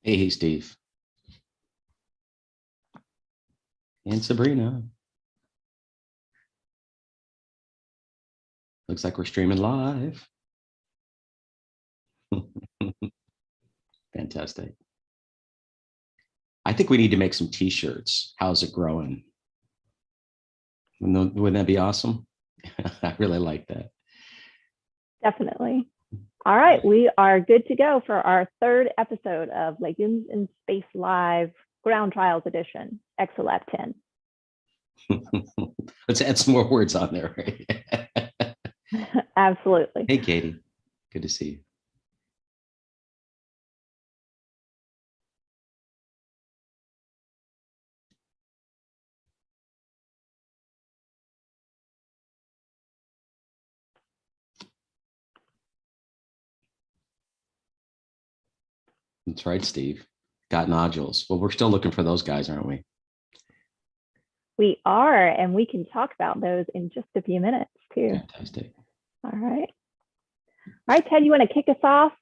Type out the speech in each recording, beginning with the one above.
Hey, Steve and Sabrina. Looks like we're streaming live. Fantastic. I think we need to make some t-shirts. How's it growing? Wouldn't that be awesome? I really like that. Definitely. All right, we are good to go for our third episode of Legumes in Space Live Ground Trials Edition, ExoLab-10. Let's add some more words on there. Right? Absolutely. Hey, Katie. Good to see you. That's right, Steve. Got nodules. Well, we're still looking for those guys, aren't we? We are, and we can talk about those in just a few minutes too. Fantastic. All right. All right, Ted, you want to kick us off?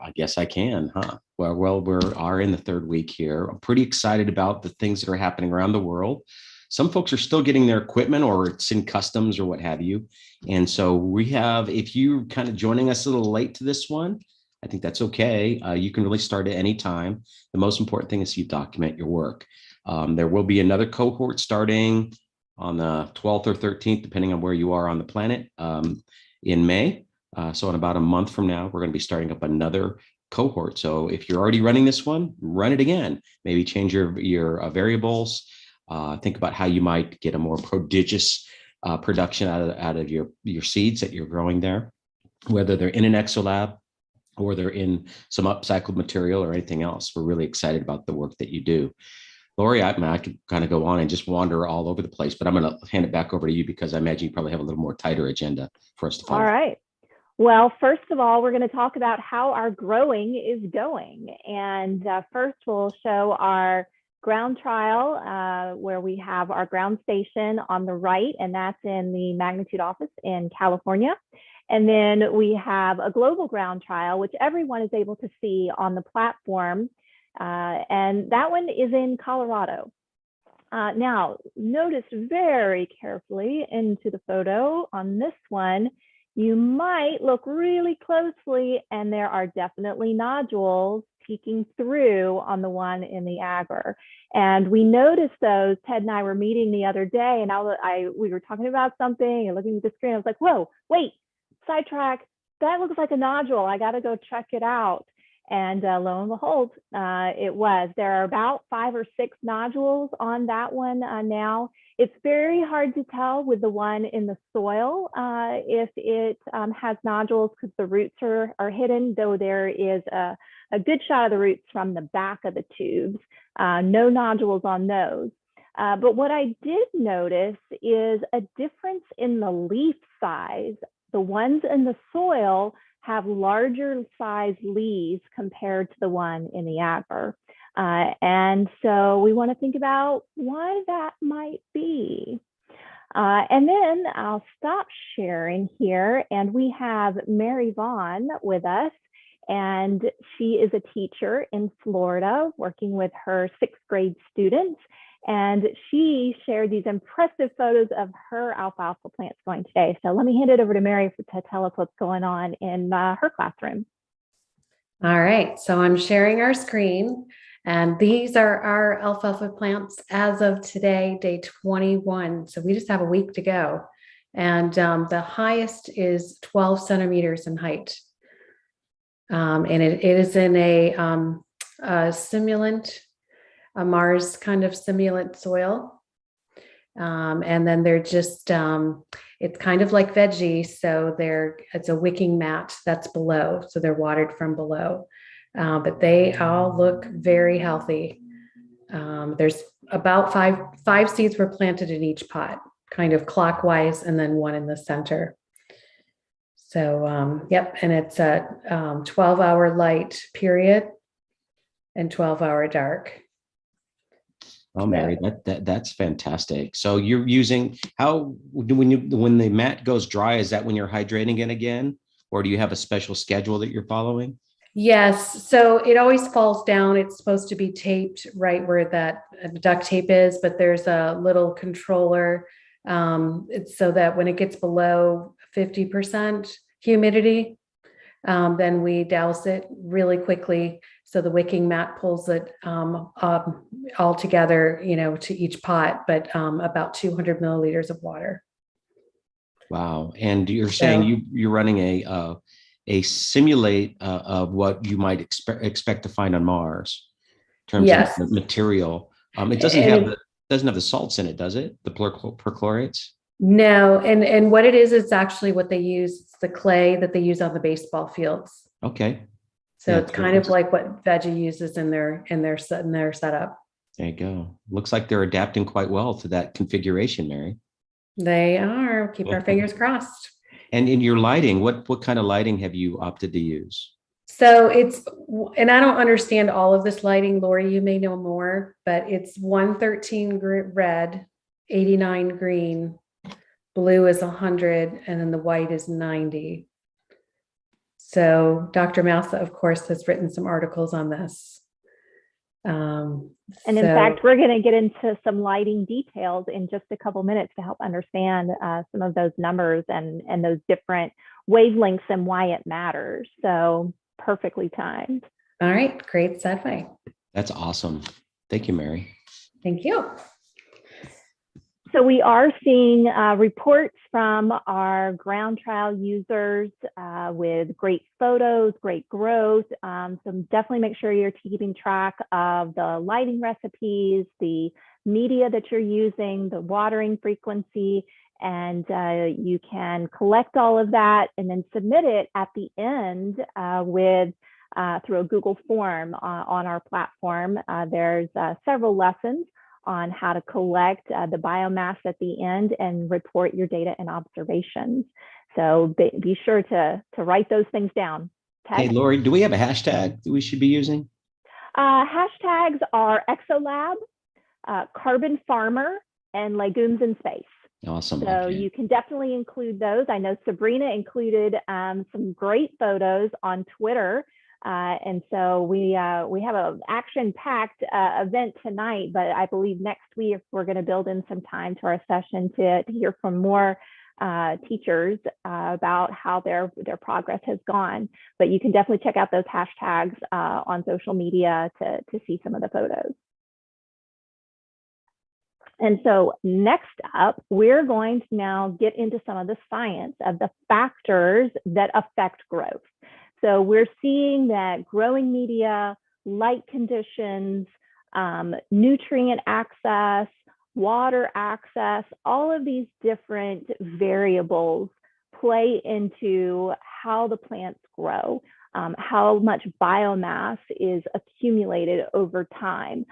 I guess I can, huh? Well, we are in the third week here. I'm pretty excited about the things that are happening around the world. Some folks are still getting their equipment or it's in customs or what have you. And so we have, if you're kind of joining us a little late to this one, I think that's okay. You can really start at any time. The most important thing is you document your work. There will be another cohort starting on the 12th or 13th, depending on where you are on the planet, in May. So in about a month from now, we're going to be starting up another cohort. So if you're already running this one, run it again. Maybe change your variables. Think about how you might get a more prodigious production out of your seeds that you're growing there, whether they're in an ExoLab or they're in some upcycled material or anything else. We're really excited about the work that you do. Lori, I could kind of go on and just wander all over the place, but I'm going to hand it back over to you because I imagine you probably have a little more tighter agenda for us to follow. All right. Well, first of all, we're going to talk about how our growing is going. And first, we'll show our ground trial where we have our ground station on the right, and that's in the Magnitude office in California. And then we have a global ground trial, which everyone is able to see on the platform. And that one is in Colorado. Now, notice very carefully into the photo on this one. You might look really closely, and there are definitely nodules peeking through on the one in the agar. And we noticed those. Ted and I were meeting the other day, and we were talking about something and looking at the screen. I was like, whoa, wait, sidetrack. That looks like a nodule. I got to go check it out. And lo and behold, it was. There are about 5 or 6 nodules on that one now. It's very hard to tell with the one in the soil if it has nodules because the roots are hidden, though there is a good shot of the roots from the back of the tubes. No nodules on those. But what I did notice is a difference in the leaf size. The ones in the soil have larger size leaves compared to the one in the agar. And so we want to think about why that might be. And then I'll stop sharing here, and we have Mary Vaughn with us, and she is a teacher in Florida working with her 6th grade students. And she shared these impressive photos of her alfalfa plants going today. So let me hand it over to Mary to tell us what's going on in her classroom. All right, so I'm sharing our screen, and these are our alfalfa plants as of today, day 21. So we just have a week to go. And the highest is 12 centimeters in height. And it is in a simulant, a Mars kind of simulant soil. And then they're just, it's kind of like veggie. So it's a wicking mat that's below. So they're watered from below, but they all look very healthy. There's about five seeds were planted in each pot, kind of clockwise, and then one in the center. So, yep. And it's a 12-hour light period and 12-hour dark. Oh, Mary, that's fantastic. So you're using when the mat goes dry, is that when you're hydrating it again, or do you have a special schedule that you're following? Yes, so it always falls down. It's supposed to be taped right where that duct tape is, but there's a little controller. It's so that when it gets below 50% humidity, then we douse it really quickly. So the wicking mat pulls it all together, to each pot, but about 200 milliliters of water. Wow. And you're saying So you're running a simulate of what you might expect to find on Mars in terms of yes, the material. It and doesn't have the salts in it, does it? The perchlorates? no, and what it is, it's actually what they use. It's the clay that they use on the baseball fields. Okay. So Yeah. it's kind of like what Veggie uses in their setup. There you go. Looks like they're adapting quite well to that configuration, Mary. They are. Keep our fingers crossed. And in your lighting, what kind of lighting have you opted to use? So and I don't understand all of this lighting, Lori, you may know more, but it's 113 red, 89 green, blue is 100, and then the white is 90. So Dr. Mousa, of course, has written some articles on this. And in fact, we're going to get into some lighting details in just a couple minutes to help understand some of those numbers and those different wavelengths and why it matters. So perfectly timed. All right, great segue. That's awesome. Thank you, Mary. Thank you. So we are seeing reports from our ground trial users with great photos, great growth. So definitely make sure you're keeping track of the lighting recipes, the media that you're using, the watering frequency, and you can collect all of that and then submit it at the end through a Google form on our platform. There's several lessons on how to collect the biomass at the end and report your data and observations. So be sure to write those things down. Okay. Hey, Lori, do we have a hashtag that we should be using? Hashtags are ExoLab, Carbon Farmer, and Legumes in Space. Awesome. So okay. You can definitely include those. I know Sabrina included some great photos on Twitter. And so we have an action-packed event tonight, but I believe next week we're going to build in some time to our session to hear from more teachers about how their progress has gone. But you can definitely check out those hashtags on social media to see some of the photos. And so next up, we're going to now get into some of the science of the factors that affect growth. So we're seeing that growing media, light conditions, nutrient access, water access, all of these different variables play into how the plants grow, how much biomass is accumulated over time.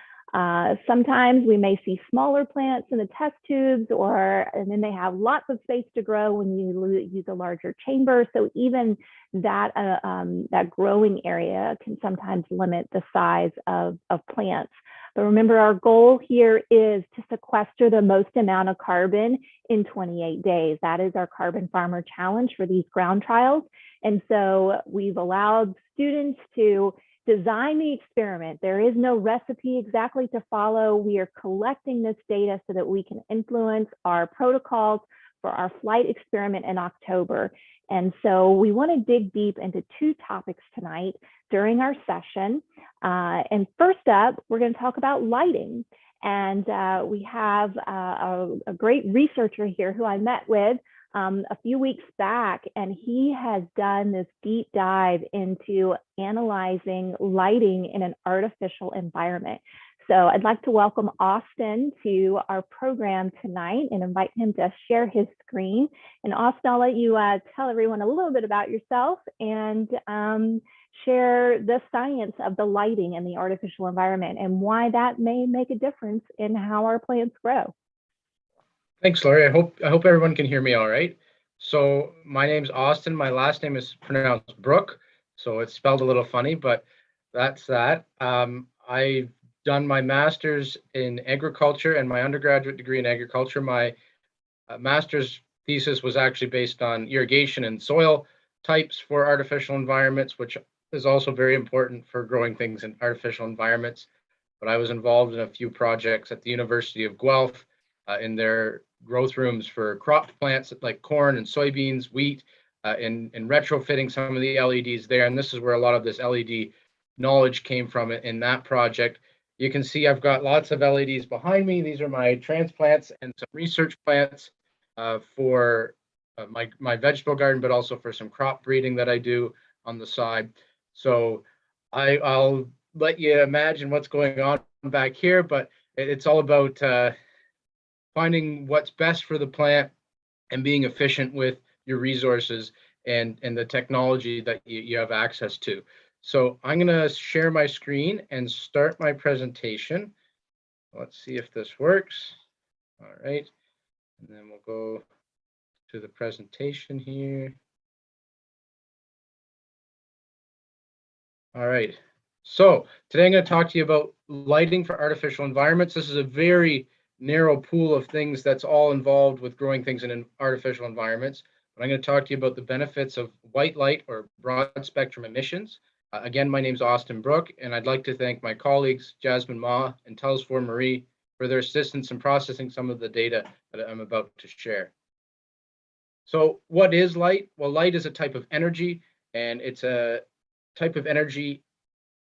Sometimes we may see smaller plants in the test tubes, and then they have lots of space to grow when you use a larger chamber. So even that growing area can sometimes limit the size of plants. But remember, our goal here is to sequester the most amount of carbon in 28 days. That is our Carbon Farmer Challenge for these ground trials. And so we've allowed students to design the experiment. There is no recipe exactly to follow. We are collecting this data so that we can influence our protocols for our flight experiment in October. And so we want to dig deep into two topics tonight during our session. And first up, we're going to talk about lighting. And we have a great researcher here who I met with a few weeks back, and he has done this deep dive into analyzing lighting in an artificial environment. So I'd like to welcome Austin to our program tonight and invite him to share his screen. And Austin, I'll let you tell everyone a little bit about yourself and share the science of the lighting in the artificial environment and why that may make a difference in how our plants grow. Thanks, Lori. I hope everyone can hear me all right. So my name's Austin. My last name is pronounced Brook, so it's spelled a little funny, but that's that. I've done my master's in agriculture and my undergraduate degree in agriculture. My master's thesis was actually based on irrigation and soil types for artificial environments, which is also very important for growing things in artificial environments. But I was involved in a few projects at the University of Guelph in their growth rooms for crop plants like corn and soybeans, wheat, in retrofitting some of the LEDs there. And this is where a lot of this LED knowledge came from in that project. You can see I've got lots of LEDs behind me. These are my transplants and some research plants for my vegetable garden, but also for some crop breeding that I do on the side. So I'll let you imagine what's going on back here, but it's all about finding what's best for the plant and being efficient with your resources and the technology that you have access to. So I'm going to share my screen and start my presentation. Let's see if this works. All right. And then we'll go to the presentation here. All right. So today I'm going to talk to you about lighting for artificial environments. This is a very narrow pool of things that's all involved with growing things in artificial environments. But I'm going to talk to you about the benefits of white light or broad spectrum emissions. Again, my name is Austin Brook, and I'd like to thank my colleagues, Jasmine Ma and Telesfor Marie, for their assistance in processing some of the data that I'm about to share. So what is light? Well, light is a type of energy, and it's a type of energy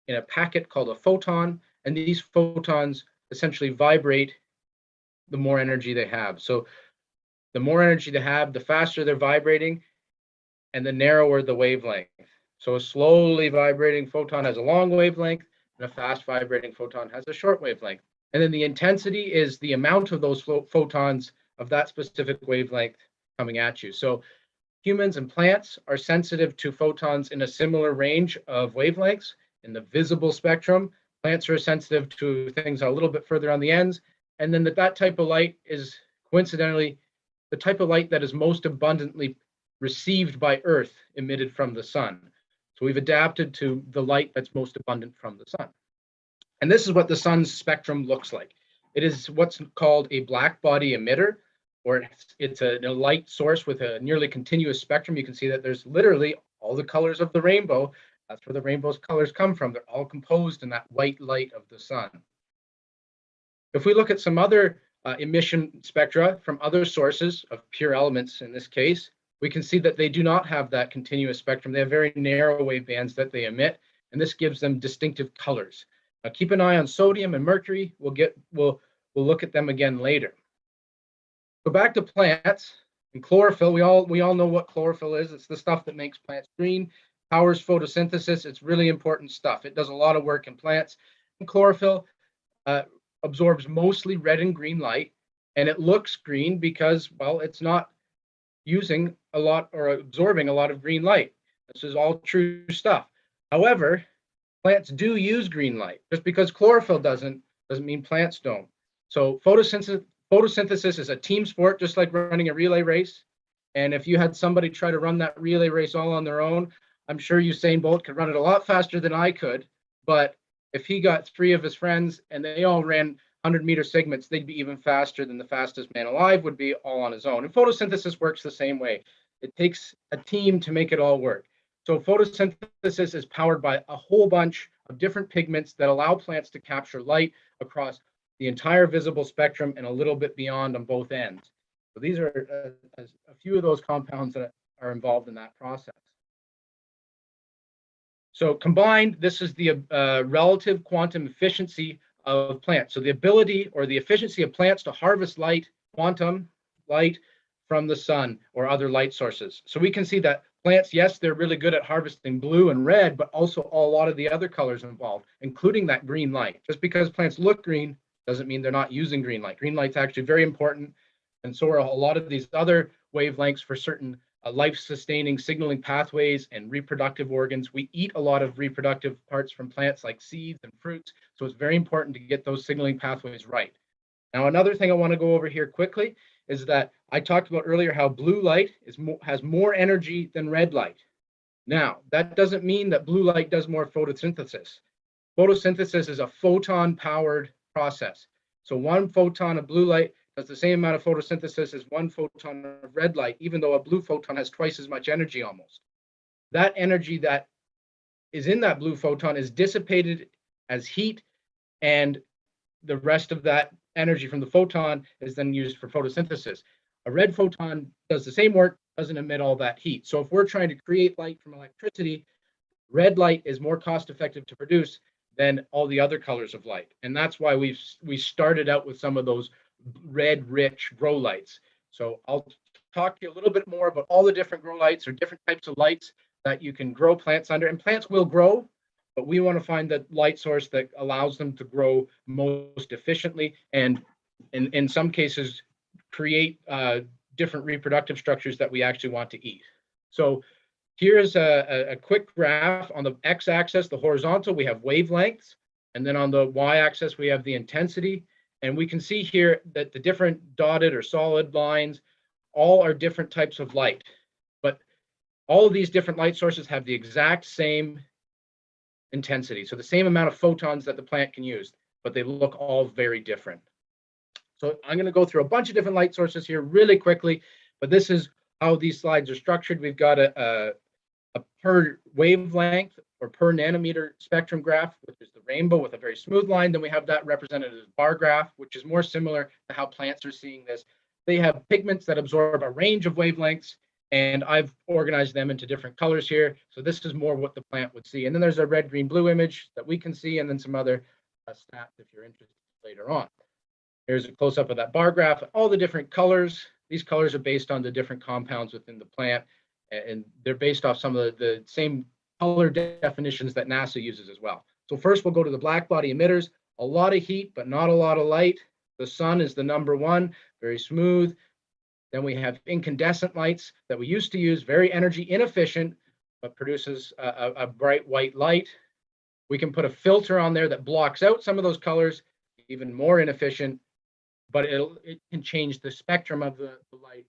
in a packet called a photon, and these photons essentially vibrate the more energy they have. So the more energy they have, the faster they're vibrating, and the narrower the wavelength. So a slowly vibrating photon has a long wavelength, and a fast vibrating photon has a short wavelength. And then the intensity is the amount of those photons of that specific wavelength coming at you. So humans and plants are sensitive to photons in a similar range of wavelengths. In the visible spectrum, plants are sensitive to things a little bit further on the ends. And then that type of light is coincidentally the type of light that is most abundantly received by Earth emitted from the sun. So we've adapted to the light that's most abundant from the sun. And this is what the sun's spectrum looks like. It is what's called a black body emitter, or it's a light source with a nearly continuous spectrum. You can see that there's literally all the colors of the rainbow. That's where the rainbow's colors come from. They're all composed in that white light of the sun. If we look at some other emission spectra from other sources of pure elements, in this case, we can see that they do not have that continuous spectrum. They have very narrow wave bands that they emit, and this gives them distinctive colors. Now, keep an eye on sodium and mercury. We'll look at them again later. Go back to plants and chlorophyll. We all know what chlorophyll is. It's the stuff that makes plants green, powers photosynthesis. It's really important stuff. It does a lot of work in plants. And chlorophyll absorbs mostly red and green light, and it looks green because, well, it's not using a lot or absorbing a lot of green light. This is all true stuff. However, plants do use green light. Just because chlorophyll doesn't mean plants don't. So photosynthesis is a team sport, just like running a relay race. And if you had somebody try to run that relay race all on their own, I'm sure Usain Bolt could run it a lot faster than I could. But if he got 3 of his friends and they all ran 100-meter segments, they'd be even faster than the fastest man alive would be all on his own. And photosynthesis works the same way. It takes a team to make it all work. So photosynthesis is powered by a whole bunch of different pigments that allow plants to capture light across the entire visible spectrum and a little bit beyond on both ends. So these are a few of those compounds that are involved in that process. So combined, this is the relative quantum efficiency of plants. So the ability or the efficiency of plants to harvest light, quantum light from the sun or other light sources. So we can see that plants, yes, they're really good at harvesting blue and red, but also a lot of the other colors involved, including that green light. Just because plants look green doesn't mean they're not using green light. Green light's actually very important. And so are a lot of these other wavelengths for certain life-sustaining signaling pathways and reproductive organs. We eat a lot of reproductive parts from plants like seeds and fruits, so it's very important to get those signaling pathways right. Now, another thing I want to go over here quickly is that I talked about earlier how blue light has more energy than red light. Now, that doesn't mean that blue light does more photosynthesis. Photosynthesis is a photon-powered process. So one photon of blue light does the same amount of photosynthesis as one photon of red light, even though a blue photon has twice as much energy almost. That energy that is in that blue photon is dissipated as heat, and the rest of that energy from the photon is then used for photosynthesis. A red photon does the same work, doesn't emit all that heat. So if we're trying to create light from electricity, red light is more cost effective to produce than all the other colors of light. And that's why we started out with some of those red rich grow lights. So I'll talk to you a little bit more about all the different grow lights or different types of lights that you can grow plants under. And plants will grow, but we want to find the light source that allows them to grow most efficiently, and in some cases create different reproductive structures that we actually want to eat. So here's a quick graph. On the x-axis, the horizontal, we have wavelengths, and then on the y-axis, we have the intensity. And we can see here that the different dotted or solid lines all are different types of light. But all of these different light sources have the exact same intensity, so the same amount of photons that the plant can use, but they look all very different. So I'm going to go through a bunch of different light sources here really quickly, but this is how these slides are structured. We've got a per wavelength or per nanometer spectrum graph, which is the rainbow with a very smooth line. Then we have that represented as bar graph, which is more similar to how plants are seeing this. They have pigments that absorb a range of wavelengths, and I've organized them into different colors here. So this is more what the plant would see. And then there's a red, green, blue image that we can see, and then some other stats if you're interested later on. Here's a close-up of that bar graph. All the different colors. These colors are based on the different compounds within the plant, and they're based off some of the same color definitions that NASA uses as well. So first we'll go to the black body emitters. A lot of heat, but not a lot of light. The sun is the number one, very smooth. Then we have incandescent lights that we used to use, very energy inefficient, but produces a bright white light. We can put a filter on there that blocks out some of those colors, even more inefficient, but it can change the spectrum of the light.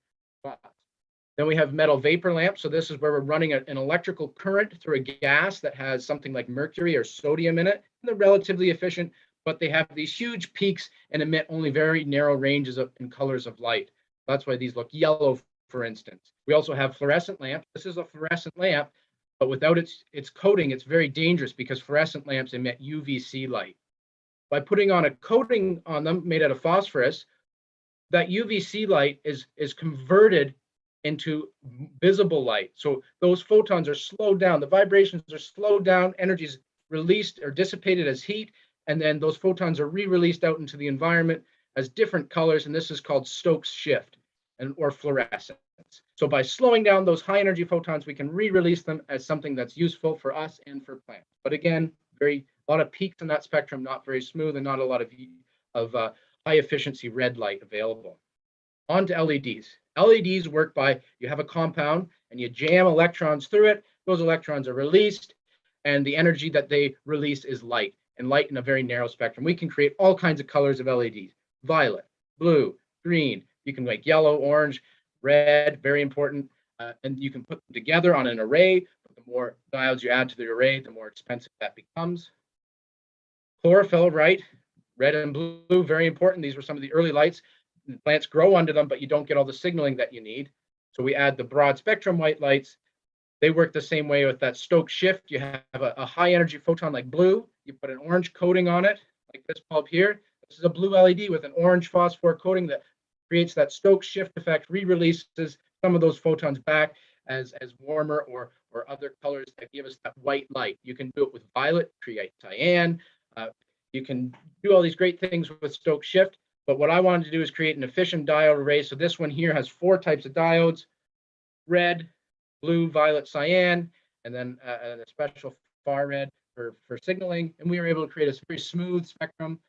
Then we have metal vapor lamps. So this is where we're running an electrical current through a gas that has something like mercury or sodium in it. And they're relatively efficient, but they have these huge peaks and emit only very narrow ranges in colors of light. That's why these look yellow, for instance. We also have fluorescent lamps. This is a fluorescent lamp, but without its coating, it's very dangerous because fluorescent lamps emit UVC light. By putting on a coating on them made out of phosphorus, that UVC light is converted into visible light. So those photons are slowed down, the vibrations are slowed down, energy is released or dissipated as heat, and then those photons are re-released out into the environment as different colors, and this is called Stokes shift or fluorescence. So by slowing down those high energy photons, we can re-release them as something that's useful for us and for plants. But again, a lot of peaks in that spectrum, not very smooth, and not a lot of high efficiency red light available. On to LEDs. LEDs work by, you have a compound and you jam electrons through it. Those electrons are released, and the energy that they release is light, and light in a very narrow spectrum. We can create all kinds of colors of LEDs: violet, blue, green. You can make yellow, orange, red, very important. And you can put them together on an array. But the more diodes you add to the array, the more expensive that becomes. Chlorophyll, right? Red and blue, very important. These were some of the early lights. Plants grow under them, but you don't get all the signaling that you need. So we add the broad spectrum white lights. They work the same way with that Stokes shift. You have a high energy photon like blue. You put an orange coating on it, like this bulb here. This is a blue LED with an orange phosphor coating that creates that Stokes shift effect, re-releases some of those photons back as warmer or other colors that give us that white light. You can do it with violet, create cyan. You can do all these great things with Stokes shift. But what I wanted to do is create an efficient diode array. So this one here has 4 types of diodes: red, blue, violet, cyan, and then a special far red for signaling. And we were able to create a very smooth spectrum.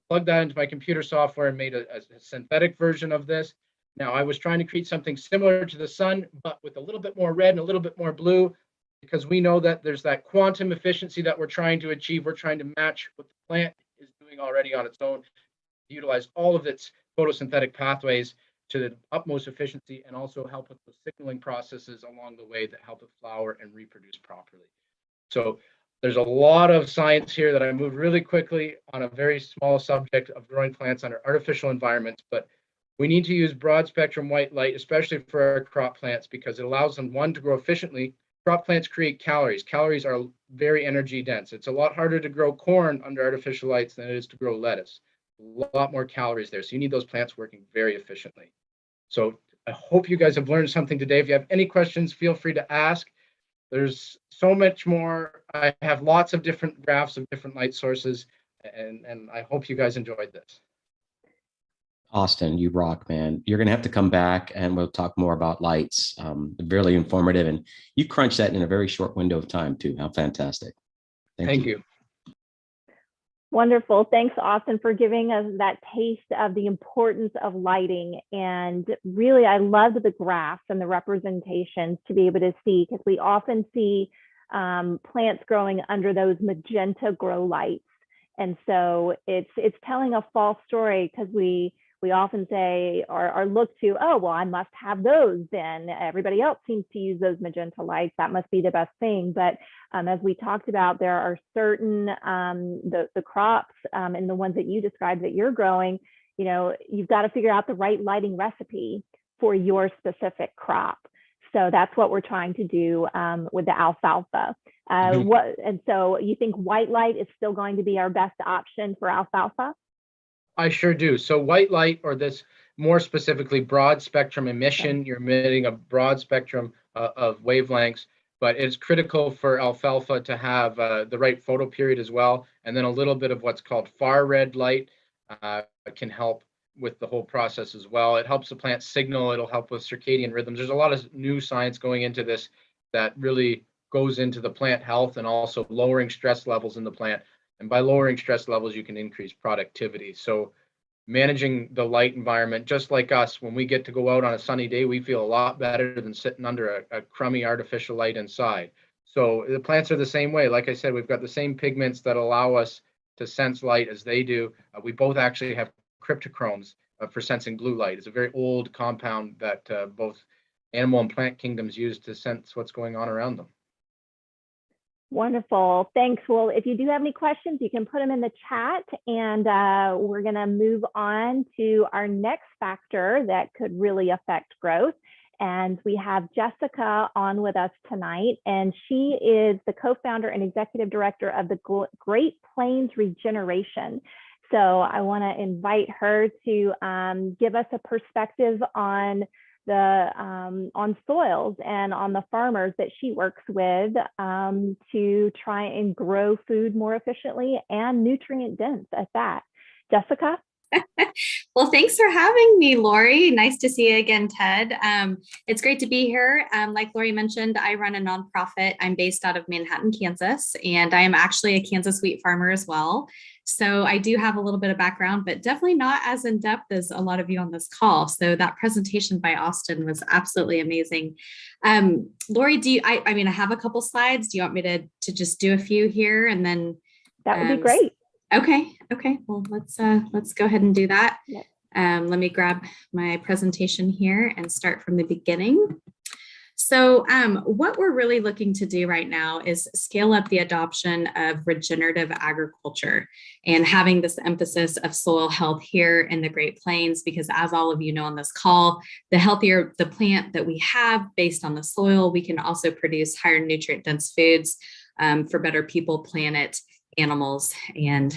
Plugged that into my computer software and made a synthetic version of this. Now, I was trying to create something similar to the sun, but with a little bit more red and a little bit more blue, because we know that there's that quantum efficiency that we're trying to achieve. We're trying to match what the plant is doing already on its own, utilize all of its photosynthetic pathways to the utmost efficiency, and also help with the signaling processes along the way that help it flower and reproduce properly. So there's a lot of science here that I moved really quickly on a very small subject of growing plants under artificial environments, but we need to use broad spectrum white light, especially for our crop plants, because it allows them, one, to grow efficiently, crop plants create calories. Calories are very energy dense. It's a lot harder to grow corn under artificial lights than it is to grow lettuce. A lot more calories there. So you need those plants working very efficiently. So I hope you guys have learned something today. If you have any questions, feel free to ask. There's so much more. I have lots of different graphs of different light sources, and I hope you guys enjoyed this. Austin, you rock, man. You're going to have to come back and we'll talk more about lights. Really informative. And you crunched that in a very short window of time, too. How fantastic. Thank you. Wonderful. Thanks, Austin, for giving us that taste of the importance of lighting. And really, I loved the graphs and the representations to be able to see, because we often see plants growing under those magenta grow lights. And so it's telling a false story, because we often say or look to, oh, well, I must have those then. Everybody else seems to use those magenta lights. That must be the best thing. But as we talked about, there are certain, the crops and the ones that you described that you're growing, you know, you've got to figure out the right lighting recipe for your specific crop. So that's what we're trying to do with the alfalfa. And so you think white light is still going to be our best option for alfalfa? I sure do. So white light, or this more specifically broad spectrum emission, you're emitting a broad spectrum of wavelengths, but it's critical for alfalfa to have the right photoperiod as well. And then a little bit of what's called far red light can help with the whole process as well. It helps the plant signal. It'll help with circadian rhythms. There's a lot of new science going into this that really goes into the plant health and also lowering stress levels in the plant. And by lowering stress levels, you can increase productivity. So managing the light environment, just like us, when we get to go out on a sunny day, we feel a lot better than sitting under a crummy artificial light inside. So the plants are the same way. Like I said, we've got the same pigments that allow us to sense light as they do. We both actually have cryptochromes for sensing blue light. It's a very old compound that both animal and plant kingdoms use to sense what's going on around them. Wonderful. Thanks. Well, if you do have any questions, you can put them in the chat, and we're going to move on to our next factor that could really affect growth. And we have Jessica on with us tonight, and she is the co-founder and executive director of the Great Plains Regeneration. So I want to invite her to give us a perspective on on soils and on the farmers that she works with to try and grow food more efficiently and nutrient dense at that. Jessica? Well, thanks for having me, Lori. Nice to see you again, Ted. It's great to be here. Like Lori mentioned, I run a nonprofit. I'm based out of Manhattan, Kansas, and I am actually a Kansas wheat farmer as well. So I do have a little bit of background, but definitely not as in depth as a lot of you on this call. So that presentation by Austin was absolutely amazing. Lori, I mean, I have a couple slides. Do you want me to just do a few here and then? That would be great. Okay. Well, let's go ahead and do that. Yep. Let me grab my presentation here and start from the beginning. So what we're really looking to do right now is scale up the adoption of regenerative agriculture and having this emphasis of soil health here in the Great Plains, because as all of you know on this call, the healthier the plant that we have based on the soil, we can also produce higher nutrient dense foods for better people, planet, animals, and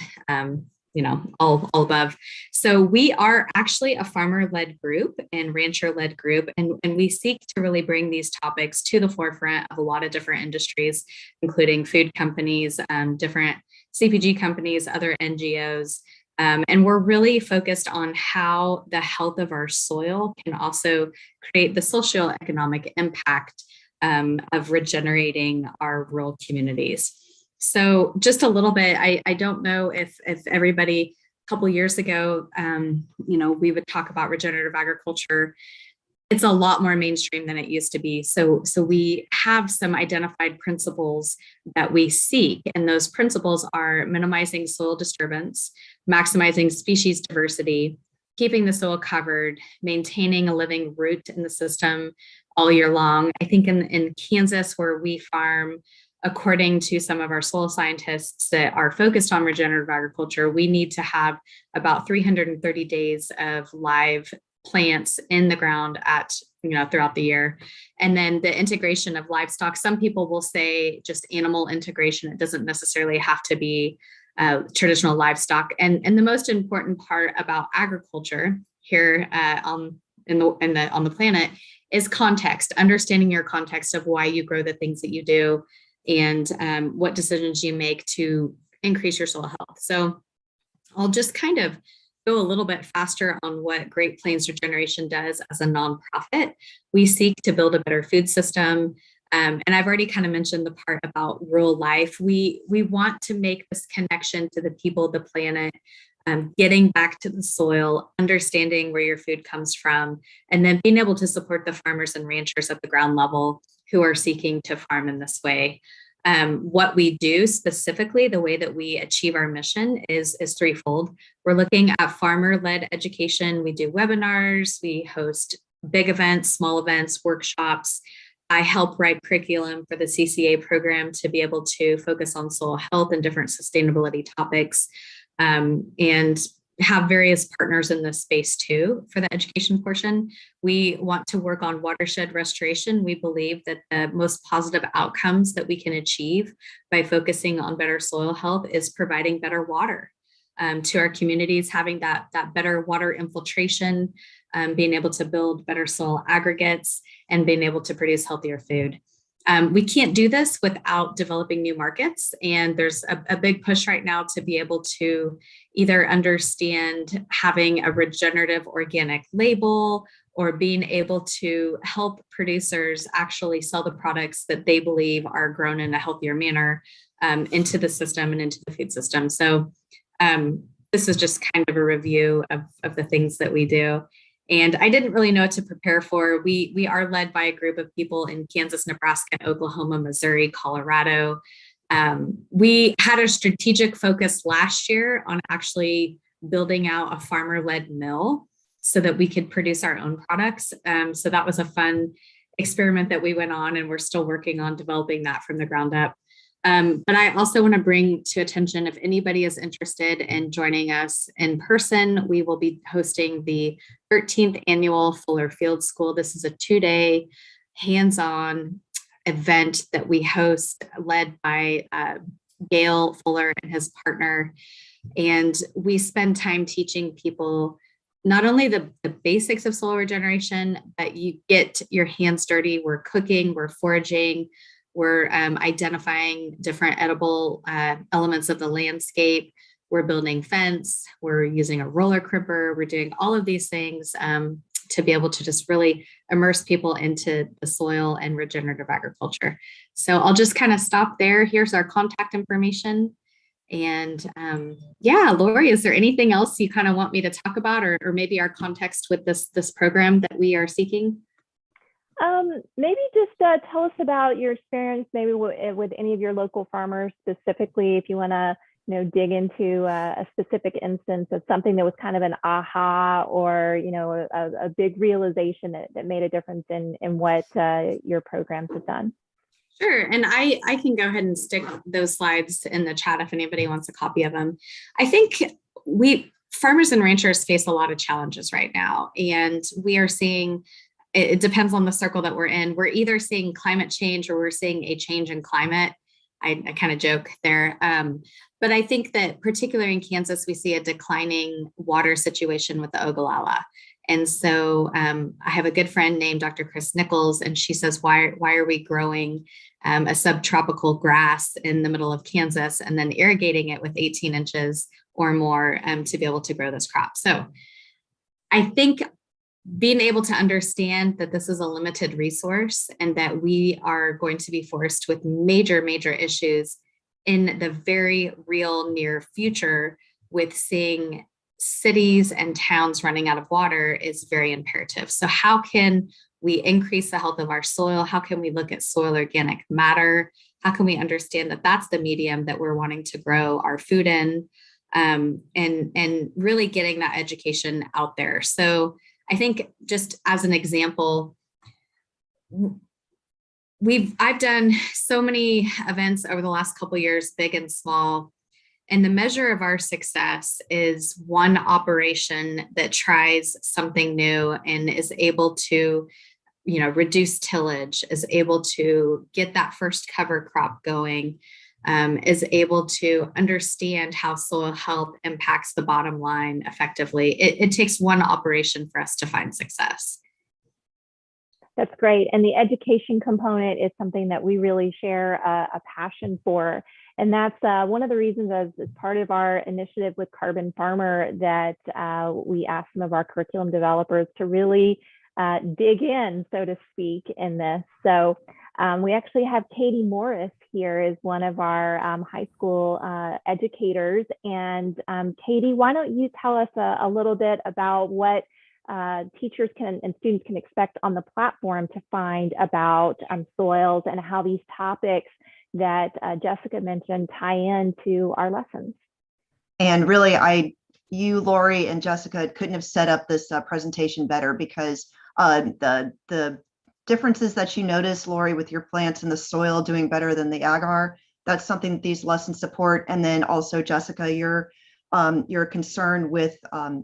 all above. So we are actually a farmer-led group and rancher-led group, and we seek to really bring these topics to the forefront of a lot of different industries, including food companies, different CPG companies, other NGOs, and we're really focused on how the health of our soil can also create the socioeconomic impact of regenerating our rural communities. So just a little bit, I don't know if everybody a couple years ago, we would talk about regenerative agriculture. It's a lot more mainstream than it used to be. So we have some identified principles that we seek, and those principles are minimizing soil disturbance, maximizing species diversity, keeping the soil covered, maintaining a living root in the system all year long. I think in Kansas, where we farm, according to some of our soil scientists that are focused on regenerative agriculture, we need to have about 330 days of live plants in the ground throughout the year. And then the integration of livestock. Some people will say just animal integration. It doesn't necessarily have to be traditional livestock. And the most important part about agriculture here on the planet is context, understanding your context of why you grow the things that you do and what decisions you make to increase your soil health. So I'll just kind of go a little bit faster on what Great Plains Regeneration does as a nonprofit. We seek to build a better food system. And I've already kind of mentioned the part about rural life. We want to make this connection to the people, the planet, getting back to the soil, understanding where your food comes from, and then being able to support the farmers and ranchers at the ground level who are seeking to farm in this way. What we do specifically, the way that we achieve our mission is threefold. We're looking at farmer-led education. We do webinars, we host big events, small events, workshops. I help write curriculum for the CCA program to be able to focus on soil health and different sustainability topics, and have various partners in this space too for the education portion. We want to work on watershed restoration. We believe that the most positive outcomes that we can achieve by focusing on better soil health is providing better water to our communities, having that better water infiltration, being able to build better soil aggregates, and being able to produce healthier food. We can't do this without developing new markets. And there's a big push right now to be able to either understand having a regenerative organic label or being able to help producers actually sell the products that they believe are grown in a healthier manner into the system and into the food system. So this is just kind of a review of the things that we do. And I didn't really know what to prepare for. We are led by a group of people in Kansas, Nebraska, Oklahoma, Missouri, Colorado. We had a strategic focus last year on actually building out a farmer-led mill so that we could produce our own products. So that was a fun experiment that we went on, and we're still working on developing that from the ground up. But I also want to bring to attention, if anybody is interested in joining us in person, we will be hosting the 13th annual Fuller Field School. This is a 2-day hands-on event that we host, led by Gail Fuller and his partner. And we spend time teaching people not only the basics of soil regeneration, but you get your hands dirty. We're cooking, we're foraging, we're identifying different edible elements of the landscape. We're building fence. We're using a roller crimper. We're doing all of these things to be able to just really immerse people into the soil and regenerative agriculture. So I'll just kind of stop there. Here's our contact information. And yeah, Lori, is there anything else you kind of want me to talk about, or maybe our context with this program that we are seeking? Maybe just tell us about your experience, maybe with any of your local farmers specifically, if you want to, dig into a specific instance of something that was kind of an aha, or, a big realization that made a difference in what your programs have done. Sure. And I can go ahead and stick those slides in the chat if anybody wants a copy of them. I think farmers and ranchers face a lot of challenges right now, and we are seeing, it depends on the circle that we're in. We're either seeing climate change or we're seeing a change in climate. I kind of joke there. But I think that particularly in Kansas, we see a declining water situation with the Ogallala. And so I have a good friend named Dr. Chris Nichols, and she says, why are we growing a subtropical grass in the middle of Kansas and then irrigating it with 18 inches or more to be able to grow this crop? So I think being able to understand that this is a limited resource and that we are going to be forced with major, major issues in the very real near future with seeing cities and towns running out of water is very imperative. So how can we increase the health of our soil? How can we look at soil organic matter? How can we understand that that's the medium that we're wanting to grow our food in, and really getting that education out there? So I think just as an example, I've done so many events over the last couple of years, big and small, And the measure of our success is one operation that tries something new and is able to, reduce tillage, is able to get that first cover crop going, is able to understand how soil health impacts the bottom line effectively. It takes one operation for us to find success. That's great. And the education component is something that we really share a passion for. And that's one of the reasons as part of our initiative with Carbon Farmer that we asked some of our curriculum developers to really dig in, so to speak, in this. So we actually have Katie Morris here as one of our high school educators. And Katie, why don't you tell us a little bit about what teachers and students can expect on the platform to find about soils and how these topics that Jessica mentioned tie into our lessons. And really, you, Lori, and Jessica couldn't have set up this presentation better, because the differences that you notice, Lori, with your plants and the soil doing better than the agar, that's something that these lessons support. And then also, Jessica, your concern with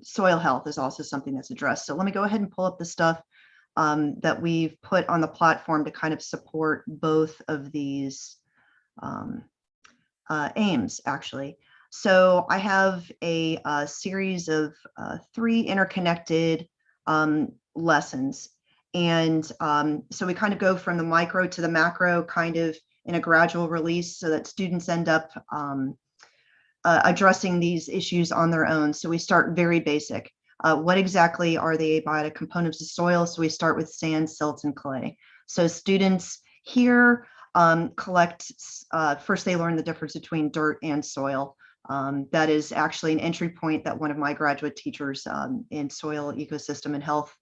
soil health is also something that's addressed. So let me go ahead and pull up the stuff that we've put on the platform to kind of support both of these aims, actually. So I have a series of 3 interconnected lessons. And so we kind of go from the micro to the macro kind of in a gradual release, so that students end up addressing these issues on their own. So we start very basic. What exactly are the abiotic components of soil? So we start with sand, silt, and clay. So students here collect, first they learn the difference between dirt and soil. That is actually an entry point that one of my graduate teachers in soil ecosystem and health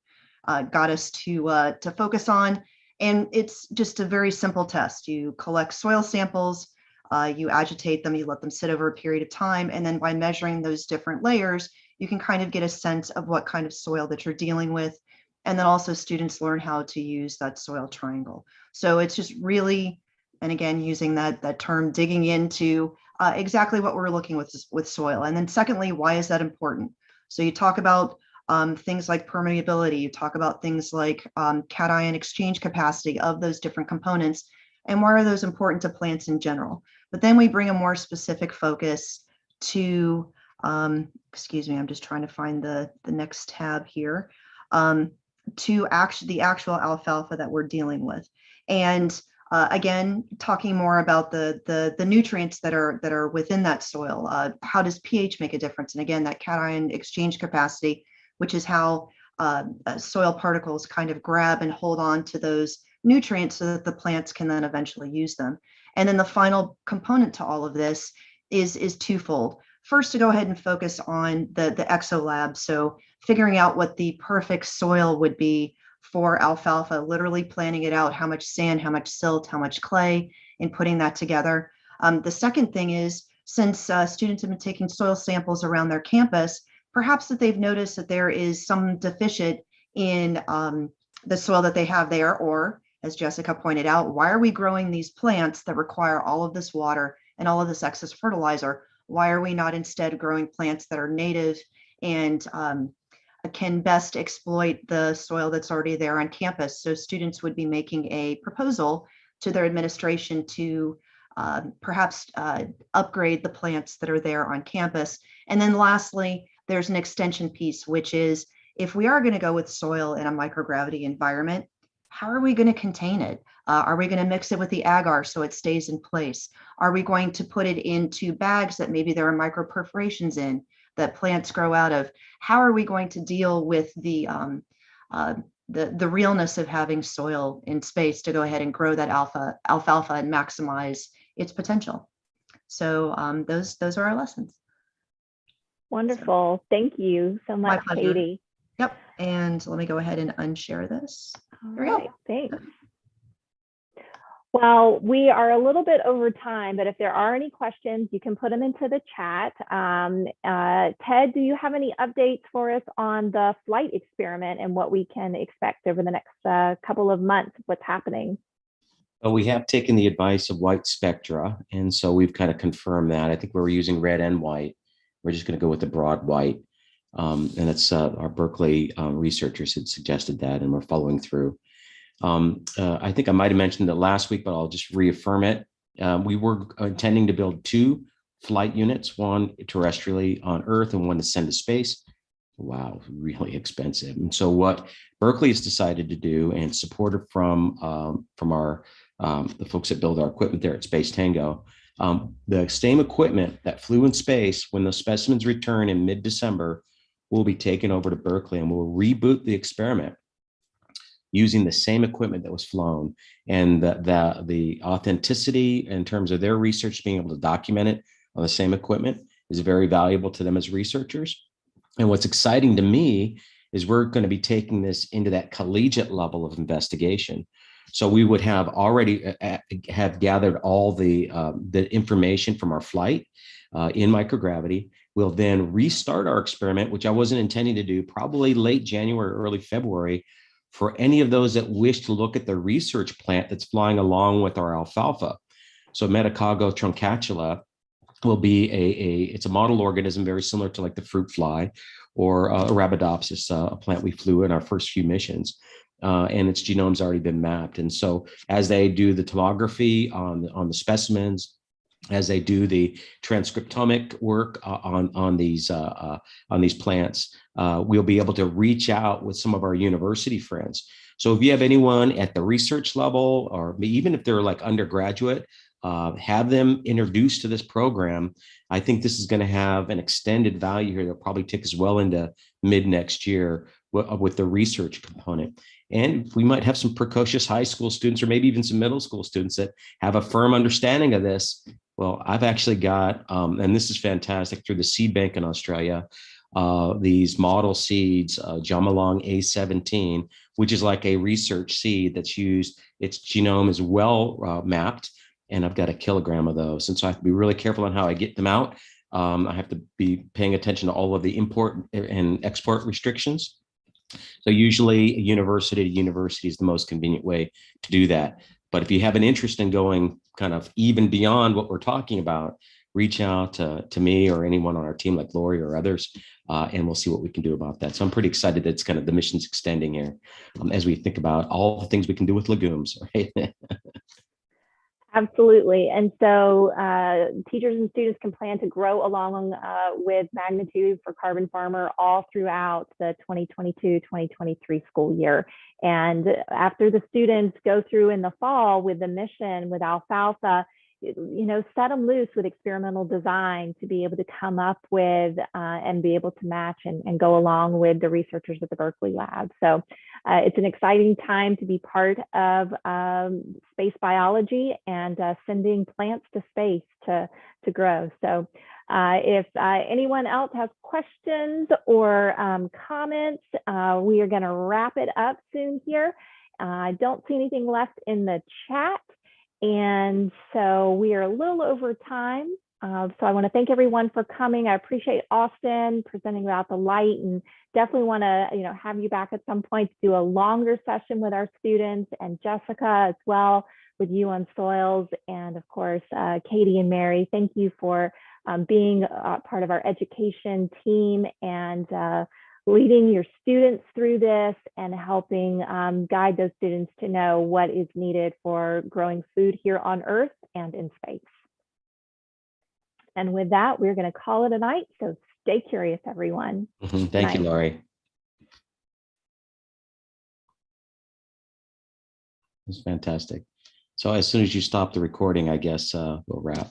got us to focus on. And it's just a very simple test. You collect soil samples, you agitate them, you let them sit over a period of time, and then by measuring those different layers, you can kind of get a sense of what kind of soil that you're dealing with. And then also students learn how to use that soil triangle. So it's just really, and again, using that term, digging into exactly what we're looking with soil. And then secondly, why is that important? So you talk about things like permeability, you talk about things like cation exchange capacity of those different components, and why are those important to plants in general. But then we bring a more specific focus to, excuse me, I'm just trying to find the next tab here, to the actual alfalfa that we're dealing with. And again, talking more about the nutrients that are within that soil. How does pH make a difference? And again, that cation exchange capacity, which is how soil particles kind of grab and hold on to those nutrients so that the plants can then eventually use them. And then the final component to all of this is twofold. First, to go ahead and focus on the ExoLab. So figuring out what the perfect soil would be for alfalfa, literally planning it out, how much sand, how much silt, how much clay, and putting that together. The second thing is, since students have been taking soil samples around their campus, perhaps that they've noticed that there is some deficient in the soil that they have there, or as Jessica pointed out, why are we growing these plants that require all of this water and all of this excess fertilizer? Why are we not instead growing plants that are native and can best exploit the soil that's already there on campus? So students would be making a proposal to their administration to perhaps upgrade the plants that are there on campus. And then lastly, there's an extension piece, which is, if we are going to go with soil in a microgravity environment, how are we going to contain it? Are we going to mix it with the agar so it stays in place? Are we going to put it into bags that maybe there are micro perforations in that plants grow out of? How are we going to deal with the realness of having soil in space to go ahead and grow that alfalfa and maximize its potential? So those are our lessons. Wonderful. So, thank you so much, Katie. Yep. And let me go ahead and unshare this. All right. Thanks. Well, we are a little bit over time, but if there are any questions, you can put them into the chat. Ted, do you have any updates for us on the flight experiment and what we can expect over the next couple of months? What's happening? But we have taken the advice of white spectra, and so we've kind of confirmed that. I think we were using red and white. We're just going to go with the broad white, and it's our Berkeley researchers had suggested that, and we're following through. I think I might have mentioned it last week, but I'll just reaffirm it. We were intending to build 2 flight units, one terrestrially on Earth and one to send to space. Wow, really expensive. And so what Berkeley has decided to do, and supported from our the folks that build our equipment there at Space Tango, the same equipment that flew in space, when the specimens return in mid-December, will be taken over to Berkeley, and we'll reboot the experiment using the same equipment that was flown. And the authenticity in terms of their research, being able to document it on the same equipment, is very valuable to them as researchers. And what's exciting to me is we're going to be taking this into that collegiate level of investigation. So we would have already have gathered all the information from our flight in microgravity. We'll then restart our experiment, which I wasn't intending to do, probably late January, early February, for any of those that wish to look at the research plant that's flying along with our alfalfa. So Metacago truncatula will be it's a model organism very similar to like the fruit fly or Arabidopsis, a plant we flew in our first few missions. And its genome's already been mapped. And so as they do the tomography on the specimens, as they do the transcriptomic work on these plants, we'll be able to reach out with some of our university friends. So if you have anyone at the research level, or even if they're like undergraduate, have them introduced to this program. I think this is going to have an extended value here that'll probably take us well into mid next year with the research component. And we might have some precocious high school students, or maybe even some middle school students, that have a firm understanding of this. Well, I've actually got, and this is fantastic, through the seed bank in Australia, these model seeds, Jamalong A17, which is like a research seed that's used. Its genome is well mapped, and I've got 1 kilogram of those. And so I have to be really careful on how I get them out. I have to be paying attention to all of the import and export restrictions. So usually university to university is the most convenient way to do that. But if you have an interest in going kind of even beyond what we're talking about, reach out to me or anyone on our team like Lori or others, and we'll see what we can do about that. So I'm pretty excited that it's kind of the mission's extending here as we think about all the things we can do with legumes, right? Absolutely. And so teachers and students can plan to grow along with Magnitude for Carbon Farmer all throughout the 2022-2023 school year. And after the students go through in the fall with the mission with alfalfa, set them loose with experimental design to be able to come up with and be able to match and go along with the researchers at the Berkeley lab. So it's an exciting time to be part of space biology and sending plants to space to grow. So if anyone else has questions or comments, we are going to wrap it up soon here. I don't see anything left in the chat. And so we are a little over time. So I want to thank everyone for coming. I appreciate Austin presenting about the light, and definitely want to have you back at some point to do a longer session with our students, and Jessica as well with you on soils. And of course, Katie and Mary, thank you for being part of our education team and leading your students through this and helping guide those students to know what is needed for growing food here on Earth and in space. And with that, we're going to call it a night. So stay curious, everyone. Thank you, Lori. It's fantastic. So as soon as you stop the recording, I guess we'll wrap.